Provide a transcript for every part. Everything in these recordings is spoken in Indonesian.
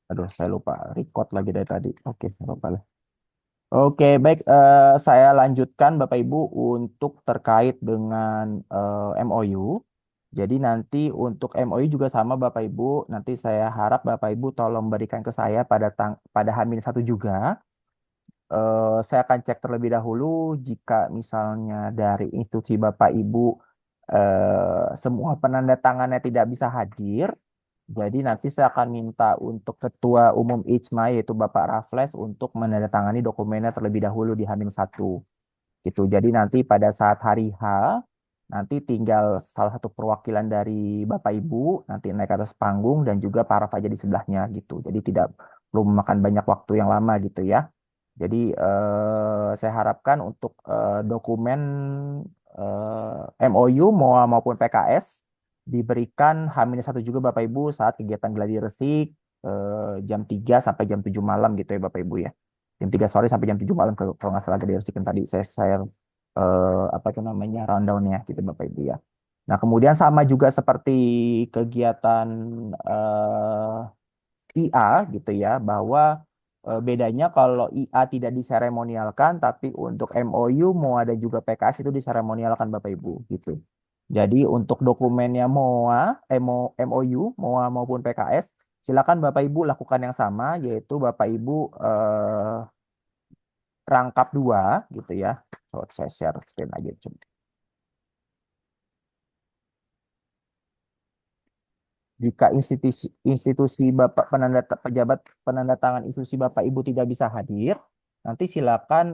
Aduh, saya lupa record lagi dari tadi. Oke, nggak apa-apa lah. Oke, baik. Saya lanjutkan Bapak Ibu untuk terkait dengan MOU. Jadi nanti untuk MOU juga sama Bapak Ibu. Nanti saya harap Bapak Ibu tolong berikan ke saya pada H-1 juga. Saya akan cek terlebih dahulu jika misalnya dari institusi Bapak Ibu semua penanda tangannya tidak bisa hadir. Jadi nanti saya akan minta untuk Ketua Umum IJMA yaitu Bapak Raffles untuk menandatangani dokumennya terlebih dahulu di H-1 gitu. Jadi nanti pada saat hari H nanti tinggal salah satu perwakilan dari Bapak Ibu nanti naik ke atas panggung dan juga para aja di sebelahnya gitu. Jadi tidak perlu memakan banyak waktu yang lama gitu ya. Jadi saya harapkan untuk dokumen MOU maupun PKS diberikan H-1 juga Bapak Ibu saat kegiatan gladi resik jam 3 sampai jam 7 malam gitu ya Bapak Ibu ya. Jam 3 sore sampai jam 7 malam kalau nggak salah gladi resik yang tadi saya apa itu namanya rundown-nya gitu Bapak Ibu ya. Nah, kemudian sama juga seperti kegiatan IA gitu ya, bahwa bedanya kalau IA tidak diseremonialkan, tapi untuk MOU, MOA dan juga PKS itu diseremonialkan Bapak Ibu gitu. Jadi untuk dokumennya MOU, MOA maupun PKS, silakan Bapak Ibu lakukan yang sama, yaitu Bapak Ibu rangkap dua gitu ya. So, saya share screen aja. Coba. Jika institusi Bapak pejabat penanda tangan institusi Bapak Ibu tidak bisa hadir, nanti silakan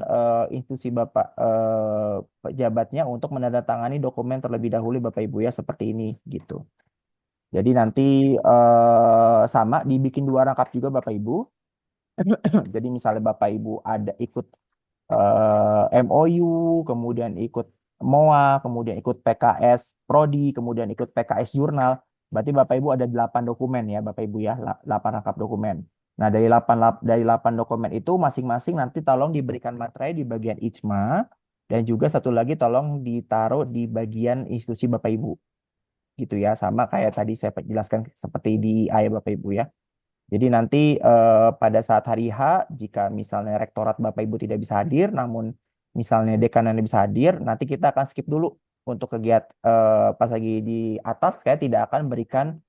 institusi Bapak pejabatnya untuk menandatangani dokumen terlebih dahulu Bapak Ibu ya seperti ini gitu. Jadi nanti sama dibikin dua rangkap juga Bapak Ibu. Jadi misalnya Bapak Ibu ada ikut MOU, kemudian ikut MOA, kemudian ikut PKS Prodi, kemudian ikut PKS Jurnal. Berarti Bapak Ibu ada 8 dokumen ya, Bapak Ibu ya, 8 rangkap dokumen. Nah, dari 8 dokumen itu masing-masing nanti tolong diberikan materai di bagian IJMA dan juga satu lagi tolong ditaruh di bagian institusi Bapak Ibu. Gitu ya, sama kayak tadi saya jelaskan seperti di ayat Bapak Ibu ya. Jadi nanti pada saat hari H, jika misalnya rektorat Bapak Ibu tidak bisa hadir, namun misalnya dekannya bisa hadir, nanti kita akan skip dulu untuk kegiatan pas lagi di atas, saya tidak akan berikan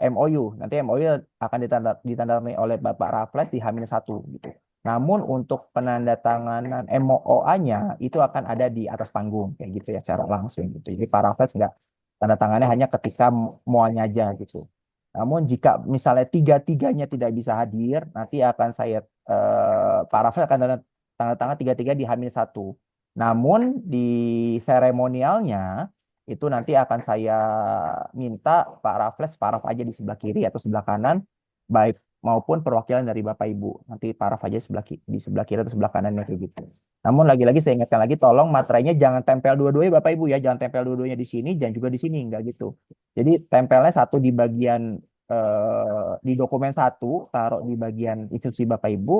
MOU. Nanti MOU akan ditandatangani oleh Bapak Raffles di H-1 gitu. Namun untuk penandatanganan MOA-nya itu akan ada di atas panggung kayak gitu ya secara langsung gitu. Jadi Pak Raffles nggak tanda tangannya hanya ketika MOA-nya aja gitu. Namun jika misalnya tiga-tiganya tidak bisa hadir, nanti akan saya Pak Rafael akan tanda tangan tiga-tiga di H-1. Namun di seremonialnya itu nanti akan saya minta Pak Raffles paraf aja di sebelah kiri atau sebelah kanan, baik maupun perwakilan dari Bapak Ibu. Nanti paraf aja di sebelah kiri atau sebelah kanannya kayak gitu. Namun lagi-lagi saya ingatkan lagi, tolong materainya jangan tempel dua-duanya Bapak Ibu ya, jangan tempel dua-duanya di sini dan juga di sini, enggak gitu. Jadi tempelnya satu di bagian di dokumen satu, taruh di bagian institusi Bapak Ibu,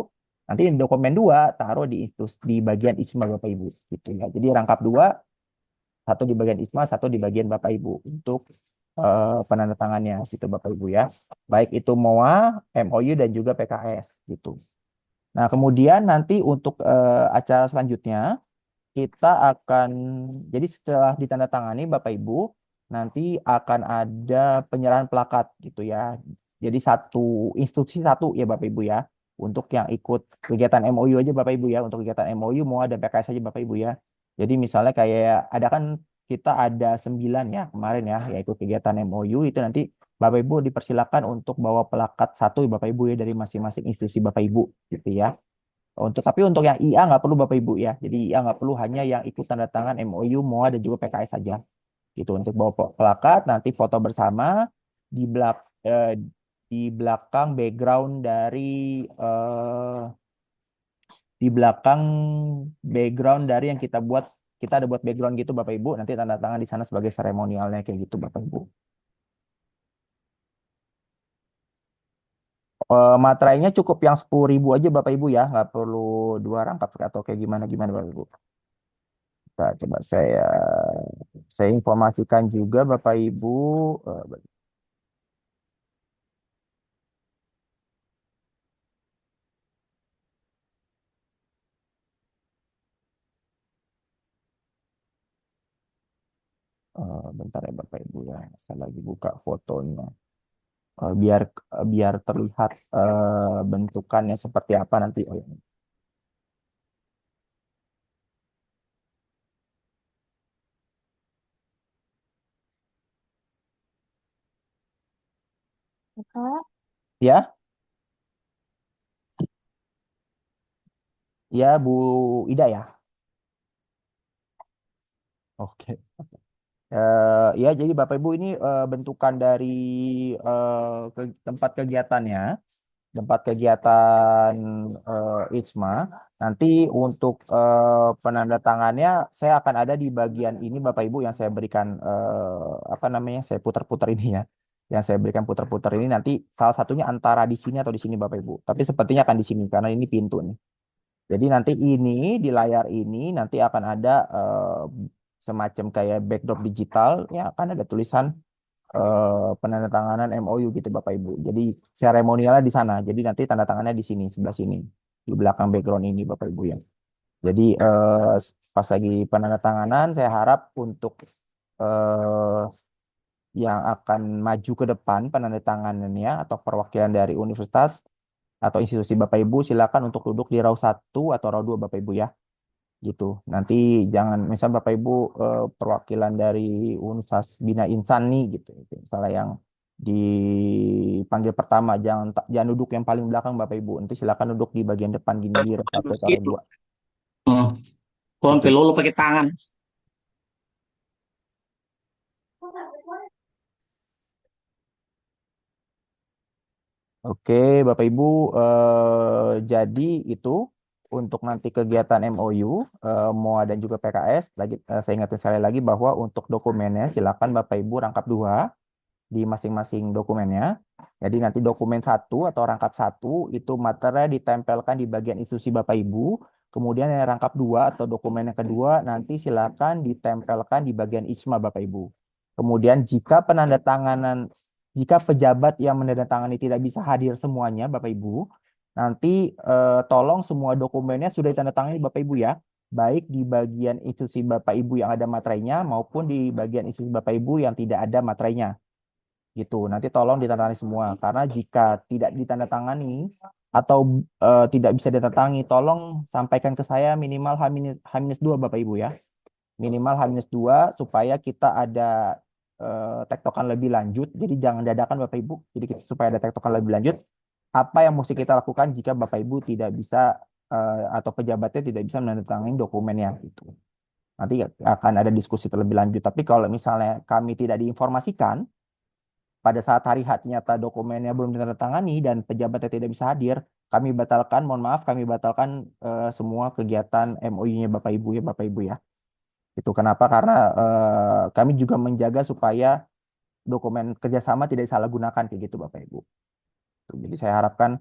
nanti di dokumen dua, taruh di bagian ISMA Bapak Ibu. Gitu ya. Jadi rangkap dua, satu di bagian ISMA, satu di bagian Bapak Ibu untuk penandatangannya gitu Bapak Ibu ya. Baik itu MOA, MOU dan juga PKS gitu. Nah, kemudian nanti untuk acara selanjutnya kita akan jadi setelah ditandatangani Bapak Ibu nanti akan ada penyerahan plakat gitu ya. Jadi satu institusi satu ya Bapak Ibu ya. Untuk yang ikut kegiatan MOU aja Bapak Ibu ya. Untuk kegiatan MOU mau ada PKS aja Bapak Ibu ya. Jadi misalnya kayak ada kan kita ada 9 ya kemarin ya yaitu kegiatan MOU itu nanti Bapak Ibu dipersilakan untuk bawa plakat satu Bapak Ibu ya dari masing-masing institusi Bapak Ibu gitu ya. Tapi untuk yang IA nggak perlu Bapak Ibu ya. Jadi IA nggak perlu hanya yang ikut tanda tangan MOU, MOA dan juga PKS saja. Gitu untuk bawa plakat nanti foto bersama di belak eh, di belakang background eh, di belakang background dari yang kita ada buat background gitu Bapak Ibu nanti tanda tangan di sana sebagai seremonialnya kayak gitu Bapak Ibu. Materainya cukup yang 10.000 aja Bapak Ibu ya, nggak perlu dua rangkap atau kayak gimana gimana Bapak Ibu. Nah, coba saya informasikan juga Bapak Ibu. Bentar ya Bapak Ibu ya, saya lagi buka fotonya. Biar biar terlihat bentukannya seperti apa nanti. Oh, ya. Kak, Ya, ya Bu Ida ya. Oke. Ya, jadi Bapak Ibu ini bentukan dari tempat kegiatannya, tempat kegiatan IJMA. Nanti untuk penandatangannya, saya akan ada di bagian ini Bapak Ibu yang saya berikan apa namanya, saya putar-putar ini ya. Yang saya berikan putar-putar ini nanti salah satunya antara di sini atau di sini Bapak Ibu. Tapi sepertinya akan di sini karena ini pintu nih. Jadi nanti ini di layar ini nanti akan ada semacam kayak backdrop digital yang akan ada tulisan penandatanganan MOU gitu Bapak Ibu. Jadi seremonialnya di sana. Jadi nanti tanda tangannya di sini sebelah sini di belakang background ini Bapak Ibu ya. Jadi pas lagi penandatanganan saya harap untuk eh, yang akan maju ke depan penandatanganannya atau perwakilan dari universitas atau institusi Bapak Ibu silakan untuk duduk di row 1 atau row 2 Bapak Ibu ya gitu. Nanti jangan misal Bapak Ibu perwakilan dari Universitas Bina Insan nih gitu. Misalnya yang dipanggil pertama jangan duduk yang paling belakang Bapak Ibu. Nanti silakan duduk di bagian depan gini di row 1 atau row gitu. 2 Hmm. Gua gitu. sampai lolo pakai tangan. Oke, Bapak Ibu, jadi itu untuk nanti kegiatan MOU, MOA dan juga PKS. Lagi saya ingatkan sekali lagi bahwa untuk dokumennya silakan Bapak Ibu rangkap dua di masing-masing dokumennya. Jadi nanti dokumen satu atau rangkap satu itu materi ditempelkan di bagian institusi Bapak Ibu. Kemudian yang rangkap dua atau dokumen yang kedua nanti silakan ditempelkan di bagian IJMA Bapak Ibu. Kemudian jika pejabat yang menandatangani tidak bisa hadir semuanya Bapak Ibu, nanti tolong semua dokumennya sudah ditandatangani Bapak Ibu ya. Baik di bagian institusi Bapak Ibu yang ada materainya maupun di bagian institusi Bapak Ibu yang tidak ada materainya gitu. Nanti tolong ditandatangani semua karena jika tidak ditandatangani atau tidak bisa ditandatangani, tolong sampaikan ke saya minimal H-2 Bapak Ibu ya. Minimal H-2 supaya kita ada tektokan lebih lanjut. Jadi jangan dadakan Bapak Ibu. Jadi supaya ada tektokan lebih lanjut, apa yang mesti kita lakukan jika Bapak Ibu tidak bisa atau pejabatnya tidak bisa menandatangani dokumennya gitu. Nanti akan ada diskusi terlebih lanjut. Tapi kalau misalnya kami tidak diinformasikan, pada saat hari H ternyata dokumennya belum ditandatangani dan pejabatnya tidak bisa hadir, kami batalkan, mohon maaf, kami batalkan semua kegiatan MOU-nya Bapak Ibu ya, Bapak Ibu ya. Itu kenapa? Karena kami juga menjaga supaya dokumen kerjasama tidak disalahgunakan kayak gitu, Bapak Ibu. Jadi saya harapkan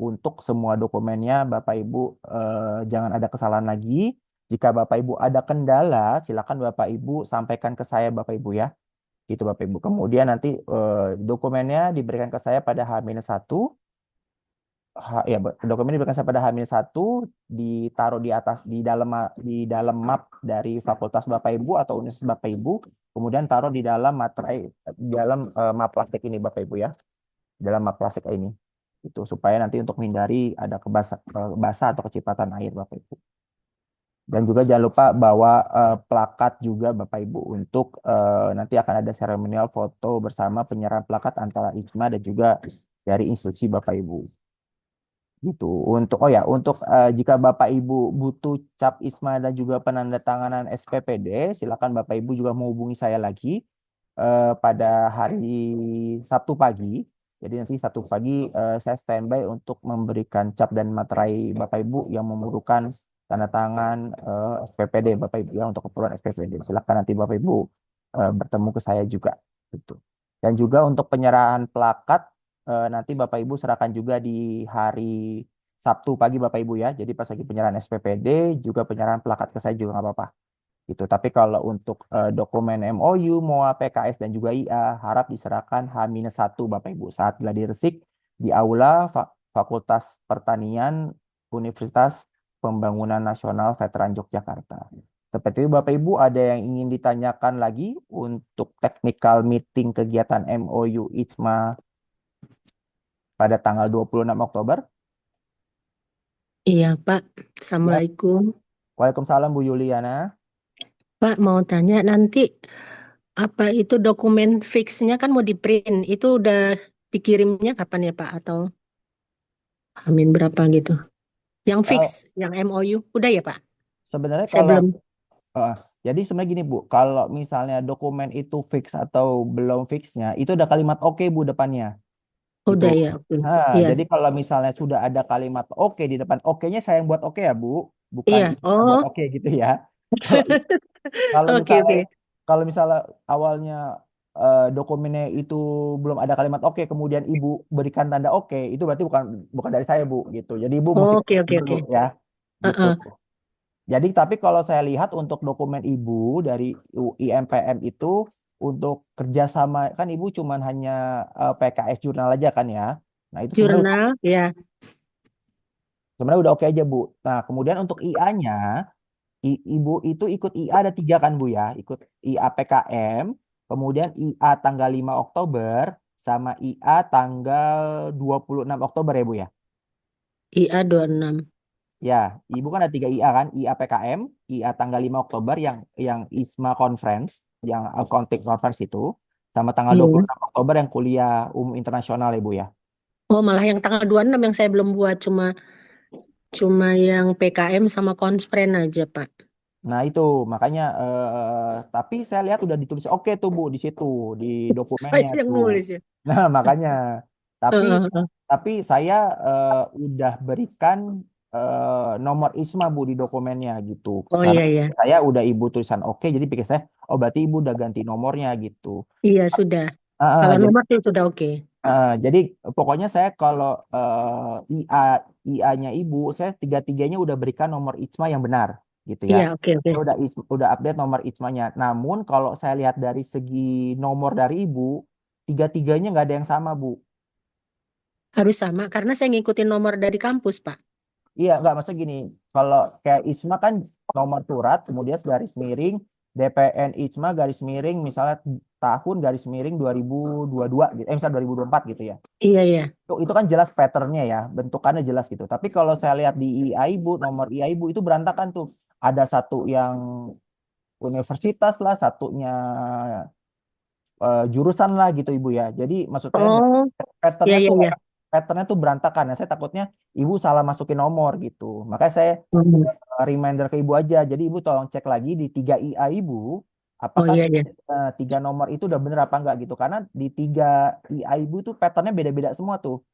untuk semua dokumennya Bapak Ibu jangan ada kesalahan lagi. Jika Bapak Ibu ada kendala, silakan Bapak Ibu sampaikan ke saya, Bapak Ibu ya. Gitu Bapak Ibu. Kemudian nanti dokumennya diberikan ke saya pada H-1. Ya, dokumen diberikan saya pada H-1 ditaruh di atas di dalam map dari fakultas Bapak Ibu atau universitas Bapak Ibu, kemudian taruh di dalam materai di dalam map plastik ini Bapak Ibu ya. Dalam map plastik ini. Itu supaya nanti untuk menghindari ada basah atau kecipratan air Bapak Ibu. Dan juga jangan lupa bawa plakat juga Bapak Ibu untuk nanti akan ada seremonial foto bersama penyerahan plakat antara IJMA dan juga dari institusi Bapak Ibu. Gitu. Untuk jika Bapak Ibu butuh cap ISMA dan juga penandatanganan SPPD, silakan Bapak Ibu juga menghubungi saya lagi pada hari Sabtu pagi. Jadi nanti Sabtu pagi saya standby untuk memberikan cap dan materai Bapak Ibu yang memerlukan tanda tangan SPPD Bapak Ibu ya untuk keperluan SPPD. Silakan nanti Bapak Ibu bertemu ke saya juga. Gitu. Dan juga untuk penyerahan plakat nanti Bapak Ibu serahkan juga di hari Sabtu pagi Bapak Ibu ya. Jadi pas lagi penyerahan SPPD juga penyerahan plakat ke saya juga nggak apa-apa. Gitu. Tapi kalau untuk dokumen MOU, MOA, PKS dan juga IA harap diserahkan H-1 Bapak Ibu saat gladi resik di aula Fakultas Pertanian Universitas Pembangunan Nasional Veteran Yogyakarta. Seperti itu Bapak Ibu ada yang ingin ditanyakan lagi untuk technical meeting kegiatan MOU ITSMA pada tanggal 26 Oktober? Iya, Pak. Ya. Assalamualaikum. Waalaikumsalam Bu Yuliana. Pak, mau tanya nanti apa itu dokumen fixnya kan mau di print. Itu udah dikirimnya kapan ya, Pak? Atau Amin berapa gitu? Yang fix, Eh, yang MOU. Udah ya, Pak? Sebenarnya Saya kalau belum. eh, jadi sebenarnya gini Bu, kalau misalnya dokumen itu fix atau belum fixnya, itu ada kalimat oke Bu depannya, gitu. Udah ya, oke. Nah, Iya. jadi kalau misalnya sudah ada kalimat oke di depan, oke-nya saya yang buat oke ya Bu, bukan Iya. ibu yang buat Oh. oke gitu ya. Kalau kalau Oke, misalnya oke. kalau misalnya awalnya dokumennya itu belum ada kalimat oke, kemudian ibu berikan tanda oke, itu berarti bukan bukan dari saya Bu, gitu. Jadi ibu mesti Oke, oke, dulu oke. ya, gitu. Heeh. Jadi tapi kalau saya lihat untuk dokumen ibu dari IMPN itu untuk kerjasama kan ibu cuman hanya PKS jurnal aja kan ya. Nah itu Jurnal, ya. sebenarnya udah oke aja Bu. Nah kemudian untuk IA-nya ibu itu ikut IA ada 3 kan Bu ya. Ikut IA PKM, kemudian IA tanggal 5 Oktober, sama IA tanggal 26 Oktober ya Bu ya. IA 26. Ya, ibu kan ada 3 IA kan, IA PKM, IA tanggal 5 Oktober yang ISMA Conference, yang accounting conference itu, sama tanggal Iya. 26 Oktober yang kuliah umum internasional ya Bu ya. Oh, malah yang tanggal 26 yang saya belum buat. Cuma yang PKM sama konspren aja, Pak. Nah itu makanya tapi saya lihat udah ditulis oke tuh Bu di situ di Saya dokumennya yang tuh. nulis ya. Nah makanya tapi Heeh. tapi saya udah berikan nomor ISMA Bu di dokumennya gitu. Oh, Karena iya, iya. saya udah ibu tulisan oke jadi pikir saya oh berarti ibu udah ganti nomornya gitu. Iya, sudah. Ah, Kalau jadi nomor sih sudah oke. jadi pokoknya saya kalau IA IA-nya ibu saya tiga-tiganya udah berikan nomor ISMA yang benar gitu ya. Iya, oke, oke. Saya udah update nomor ISMA-nya. Namun kalau saya lihat dari segi nomor dari ibu, tiga-tiganya nggak ada yang sama, Bu. Harus sama karena saya ngikutin nomor dari kampus, Pak. Iya, nggak maksudnya gini. Kalau kayak ISMA kan nomor surat, kemudian garis miring, DPN ISMA garis miring, misalnya tahun garis miring 2022, gitu. Misalnya 2024 gitu ya. Iya, iya. Itu kan jelas patternnya ya, bentukannya jelas gitu. Tapi kalau saya lihat di IA Ibu, nomor IA Ibu itu berantakan tuh. Ada satu yang universitas lah, satunya jurusan lah gitu Ibu ya. Jadi maksud saya Oh, iya, patternnya iya, tuh iya. patternnya tuh berantakan. Nah, saya takutnya Ibu salah masukin nomor gitu. Makanya saya Hmm. reminder ke Ibu aja. Jadi Ibu tolong cek lagi di 3 IA Ibu, Oh, apakah iya, iya. 3 nomor itu udah bener apa enggak gitu. Karena di 3 IA Ibu tuh patternnya beda-beda semua tuh.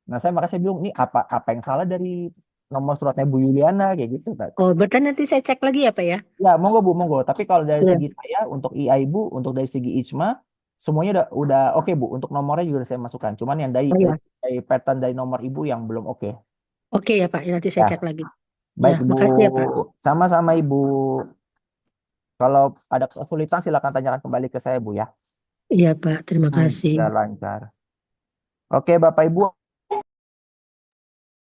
Nah, makanya saya bingung, ini apa yang salah dari nomor suratnya Bu Yuliana kayak gitu. Oh, berarti nanti saya cek lagi ya, Pak ya? Ya, monggo Bu, monggo. Tapi kalau dari Iya. segi saya untuk IA Ibu, untuk dari segi IJMA, semuanya udah oke Bu. Untuk nomornya juga udah saya masukkan. Cuman yang Oh, iya. dari pattern dari nomor Ibu yang belum oke. Oke ya, Pak. Nanti saya Ya, cek lagi. Ya, baik Bu. makasih ya, Pak. Sama-sama Ibu. Kalau ada kesulitan silakan tanyakan kembali ke saya Bu ya. Iya, Pak. Terima kasih. Biar lancar. Oke Bapak Ibu.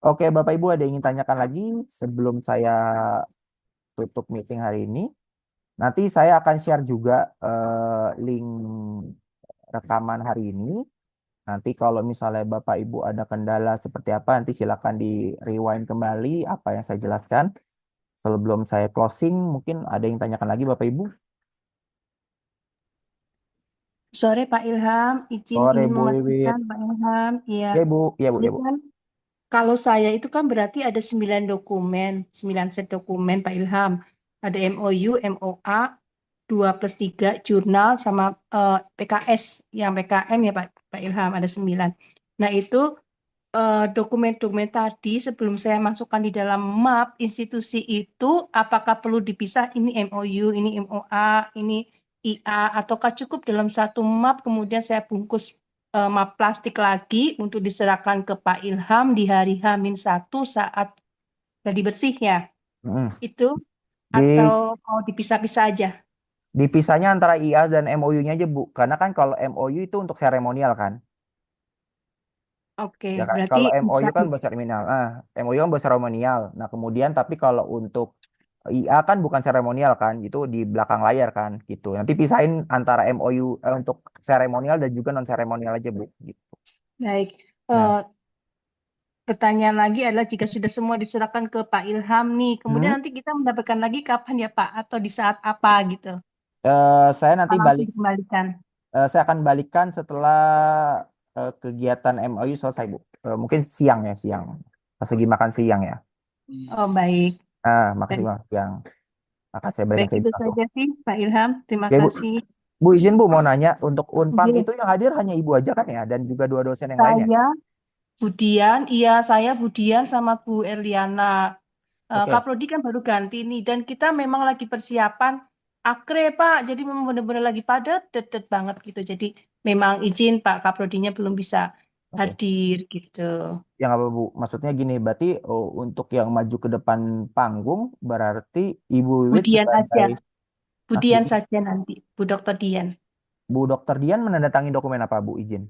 Oke Bapak Ibu ada yang ingin tanyakan lagi sebelum saya tutup meeting hari ini. Nanti saya akan share juga link rekaman hari ini. Nanti kalau misalnya Bapak Ibu ada kendala seperti apa, nanti silakan di rewind kembali apa yang saya jelaskan. Sebelum saya closing, mungkin ada yang tanyakan lagi Bapak Ibu. Sore Pak Ilham, izin Sore ingin Bu Wiwit. memastikan Pak Ilham, iya, Ya Bu, ya Bu, ini ya Bu. kan kalau saya itu kan berarti ada 9 dokumen, 9 set dokumen Pak Ilham. Ada MOU, MOA, 2+3 jurnal sama PKS, yang PKM ya Pak Ilham, ada 9. Nah itu dokumen-dokumen tadi sebelum saya masukkan di dalam map institusi itu, apakah perlu dipisah ini MOU, ini MOA, ini IA, ataukah cukup dalam satu map kemudian saya bungkus map plastik lagi untuk diserahkan ke Pak Ilham di hari H-1 saat gladi bersih ya? Mm. Itu Di atau mau dipisah-pisah aja? dipisahnya antara IA dan MOU-nya aja Bu. Karena kan kalau MOU itu untuk seremonial kan. Oke, Ya kan? berarti Kalau bisa. MOU kan buat seremonial. MOU kan buat seremonial. Nah, kemudian tapi kalau untuk IA kan bukan seremonial kan, itu di belakang layar kan gitu. Nanti pisahin antara MOU untuk seremonial dan juga non seremonial aja Bu gitu. Baik. Nah, Eh, Pertanyaan lagi adalah jika sudah semua diserahkan ke Pak Ilham nih, kemudian hmm, nanti kita mendapatkan lagi kapan ya Pak? Atau di saat apa gitu? saya nanti Apa langsung balik, dikembalikan? saya akan balikan setelah kegiatan MOU selesai Bu. Mungkin siang ya siang, pas lagi makan siang ya. Oh baik. Makasih Baik, Bang siang. Akan saya balikan baik ke Ibu itu langsung. saja sih Pak Ilham. Terima Oke Bu, kasih. Bu izin Bu mau nanya untuk Unpam Oke, itu yang hadir hanya Ibu aja kan ya, dan juga dua dosen yang lain ya? saya Budian, iya saya Budian sama Bu Erliana. Oke. Kaprodi kan baru ganti nih dan kita memang lagi persiapan akre Pak. Jadi memang benar-benar lagi padat, dedet banget gitu. Jadi memang izin Pak Kaprodinya belum bisa Oke. hadir gitu. Yang apa Bu? Maksudnya gini, berarti untuk yang maju ke depan panggung, berarti Ibu Wiwit Budian aja, sebagai Mas Budian Budi, saja nanti, Bu Dokter Dian. Bu Dokter Dian menandatangani dokumen apa Bu izin?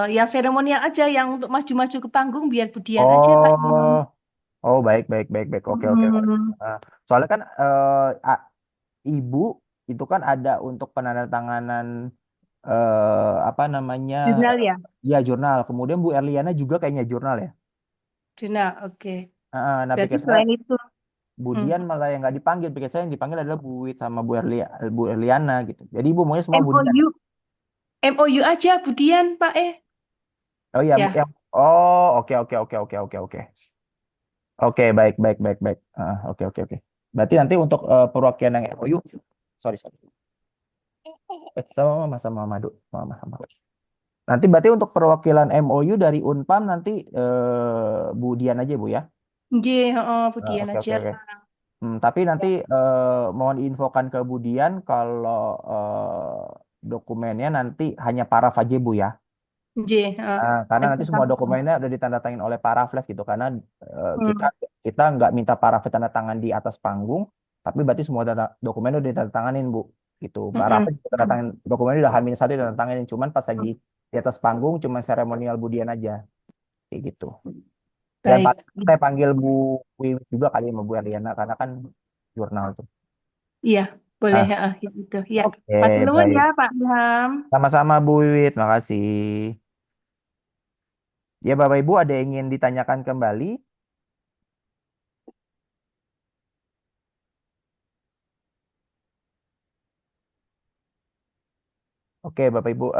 Yang seremonial aja, yang untuk maju-maju ke panggung biar Budian aja Pak Ilham. Oh, oh baik baik baik baik. Oke oke oke. Hmm, Ah, soalnya kan Ibu itu kan ada untuk penandatanganan apa namanya jurnal ya, ya jurnal. Kemudian Bu Erliana juga kayaknya jurnal ya. jurnal. Oke. Nah Berarti pikir saya selain itu, hmm. Budian malah yang nggak dipanggil, pikir saya yang dipanggil adalah Bu Wit sama Bu Erliana gitu. Jadi Ibu maunya semua Budian. MOU, MOU aja Budian Pak Oh iya, ya. oh oke oke oke oke oke oke. Oke, baik baik baik baik. Oke oke oke. Berarti nanti untuk perwakilan yang MOU, sorry sorry. Sama Mama sama Madu, Mama sama. Nanti berarti untuk perwakilan MOU dari Unpam nanti Budian aja Bu ya. Nggih, Budian Oke aja oke oke. lah. Tapi nanti mohon diinfokan ke Budian kalau dokumennya nanti hanya paraf aja Bu ya. Nggih, Karena nanti nanti saya semua sampaikan. dokumennya udah ditandatangani oleh parafles gitu. Karena kita Hmm, kita nggak minta parafles tanda tangan di atas panggung, tapi berarti semua dokumen udah ditandatanganin Bu. Gitu. mm-mm. Parafles juga tanda tangan dokumennya udah H-1 ditandatanganin. Cuman pas lagi di atas panggung cuma seremonial Budian aja. Kayak gitu. Dan Baik, saya panggil Bu Wiwit juga kali sama Bu Erliana karena kan jurnal tuh. iya boleh Ah, gitu. Ya, oke, Matur nuwun baik. ya Pak Ilham. Sama-sama Bu Wiwit, makasih. Ya Bapak Ibu ada yang ingin ditanyakan kembali? Oke Bapak Ibu,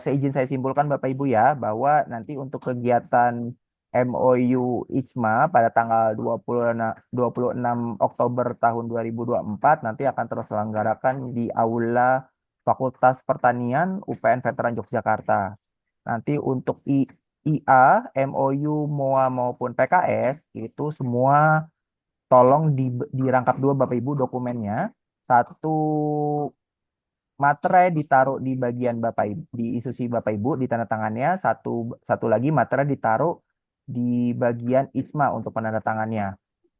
seizin saya simpulkan Bapak Ibu ya, bahwa nanti untuk kegiatan MOU ISMA pada tanggal 26 Oktober tahun 2024 nanti akan terselenggarakan di Aula Fakultas Pertanian UPN Veteran Yogyakarta. Nanti untuk IA, MOU, MOA maupun PKS itu semua tolong dirangkap dua Bapak Ibu dokumennya. Satu materai ditaruh di bagian Bapak Ibu, di institusi Bapak Ibu di tanda tangannya, satu satu lagi materai ditaruh di bagian ISMA untuk penandatangannya.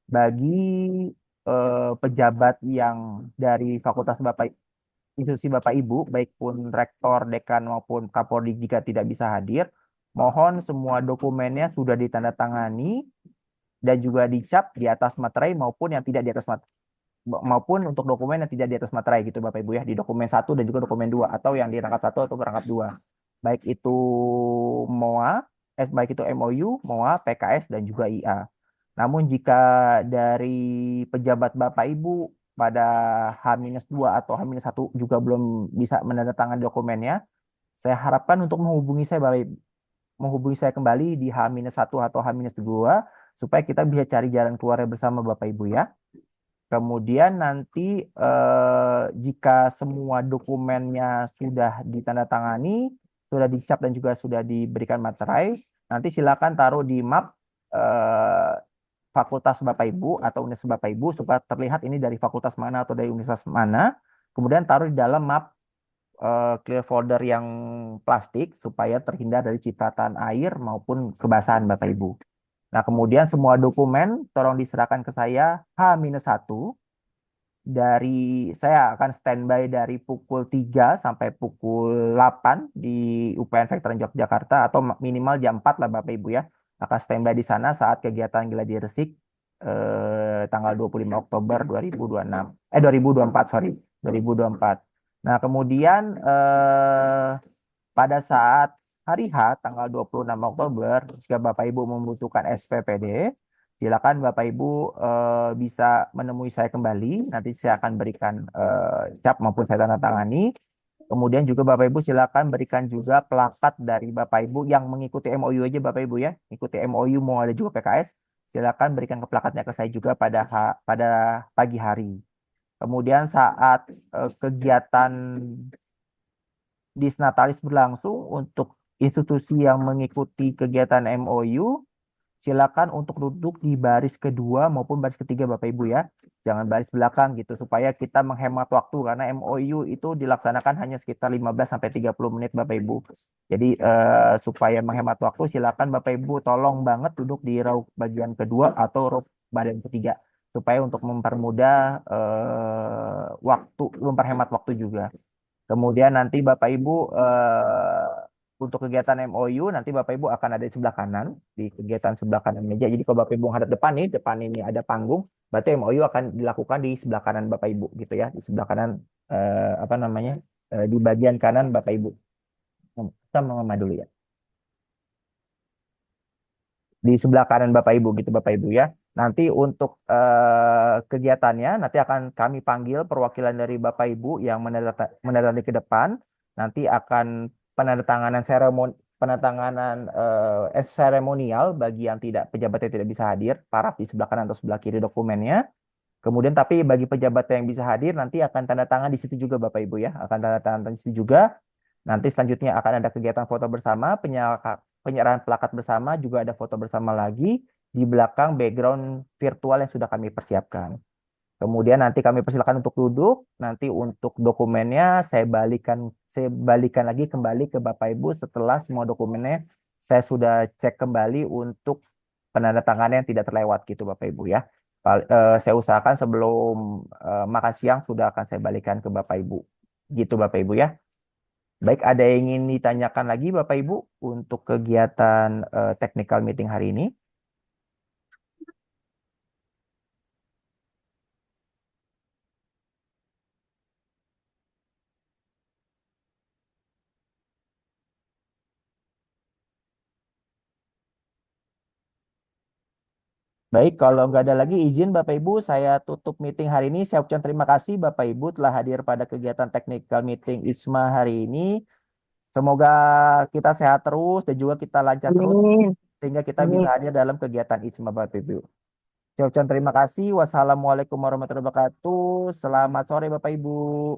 Bagi pejabat yang dari fakultas Bapak institusi Bapak Ibu, baik pun rektor, dekan maupun Kapolri jika tidak bisa hadir, mohon semua dokumennya sudah ditandatangani dan juga dicap di atas materai maupun yang tidak di atas materai, maupun untuk dokumen yang tidak di atas materai gitu Bapak Ibu ya, di dokumen 1 dan juga dokumen 2 atau yang di rangkap 1 atau rangkap 2. Baik itu MOA, baik itu MOU, MOA, PKS dan juga IA. Namun jika dari pejabat Bapak Ibu pada H-2 atau H-1 juga belum bisa menandatangani dokumennya, saya harapkan untuk menghubungi saya Bapak Ibu, menghubungi saya kembali di H-1 atau H-2 supaya kita bisa cari jalan keluarnya bersama Bapak Ibu ya. Kemudian nanti jika semua dokumennya sudah ditandatangani, sudah dicap dan juga sudah diberikan materai, nanti silakan taruh di map eh, fakultas Bapak Ibu atau universitas Bapak Ibu supaya terlihat ini dari fakultas mana atau dari universitas mana. Kemudian taruh di dalam map clear folder yang plastik supaya terhindar dari cipratan air maupun kebasahan Bapak Ibu. Nah, kemudian semua dokumen tolong diserahkan ke saya H-1 dari saya akan standby dari pukul 3 sampai pukul 8 di UPN Veteran Yogyakarta atau minimal jam 4 lah Bapak Ibu ya. Akan standby di sana saat kegiatan gladi resik tanggal 25 Oktober 2026. 2024, sorry. 2024. Nah, kemudian pada saat hari H tanggal 26 Oktober, jika Bapak Ibu membutuhkan SPPD, silakan Bapak Ibu bisa menemui saya kembali. Nanti saya akan berikan cap maupun saya tanda tangani. Kemudian juga Bapak Ibu silakan berikan juga plakat dari Bapak Ibu yang mengikuti MOU aja Bapak Ibu ya. Ikuti MOU mau ada juga PKS. Silakan berikan ke plakatnya ke saya juga pada pagi hari. Kemudian saat kegiatan Disnatalis berlangsung untuk institusi yang mengikuti kegiatan MOU, silakan untuk duduk di baris kedua maupun baris ketiga Bapak Ibu ya. Jangan baris belakang gitu supaya kita menghemat waktu karena MOU itu dilaksanakan hanya sekitar 15 sampai 30 menit Bapak Ibu. Jadi supaya menghemat waktu silakan Bapak Ibu tolong banget duduk di row bagian kedua atau row bagian ketiga supaya untuk mempermudah memperhemat waktu juga. Kemudian nanti Bapak Ibu untuk kegiatan MOU nanti Bapak Ibu akan ada di sebelah kanan di kegiatan sebelah kanan meja. Jadi kalau Bapak Ibu hadap depan ini ada panggung, berarti MOU akan dilakukan di sebelah kanan Bapak Ibu gitu ya, di sebelah kanan di bagian kanan Bapak Ibu. Kita mengamah dulu ya. Di sebelah kanan Bapak Ibu gitu Bapak Ibu ya. Nanti untuk kegiatannya nanti akan kami panggil perwakilan dari Bapak Ibu yang menandatangani ke depan. Nanti akan penandatanganan seremonial bagi yang pejabat yang tidak bisa hadir, paraf di sebelah kanan atau sebelah kiri dokumennya. Kemudian tapi bagi pejabat yang bisa hadir nanti akan tanda tangan di situ juga Bapak Ibu ya, akan tanda tangan di situ juga. Nanti selanjutnya akan ada kegiatan foto bersama, penyerahan plakat bersama, juga ada foto bersama lagi di belakang background virtual yang sudah kami persiapkan. Kemudian nanti kami persilakan untuk duduk. Nanti untuk dokumennya saya balikan lagi kembali ke Bapak Ibu setelah semua dokumennya saya sudah cek kembali untuk penandatangannya yang tidak terlewat gitu Bapak Ibu ya. Saya usahakan sebelum makan siang sudah akan saya balikan ke Bapak Ibu. Gitu Bapak Ibu ya. Baik, ada yang ingin ditanyakan lagi Bapak Ibu untuk kegiatan technical meeting hari ini? Baik, kalau nggak ada lagi izin Bapak Ibu, saya tutup meeting hari ini. Saya ucapkan terima kasih Bapak Ibu telah hadir pada kegiatan technical meeting ISMA hari ini. Semoga kita sehat terus dan juga kita lancar terus Amin. sehingga kita bisa hadir dalam kegiatan ISMA Bapak Ibu. Saya ucapkan terima kasih. Wassalamualaikum warahmatullahi wabarakatuh. Selamat sore Bapak Ibu.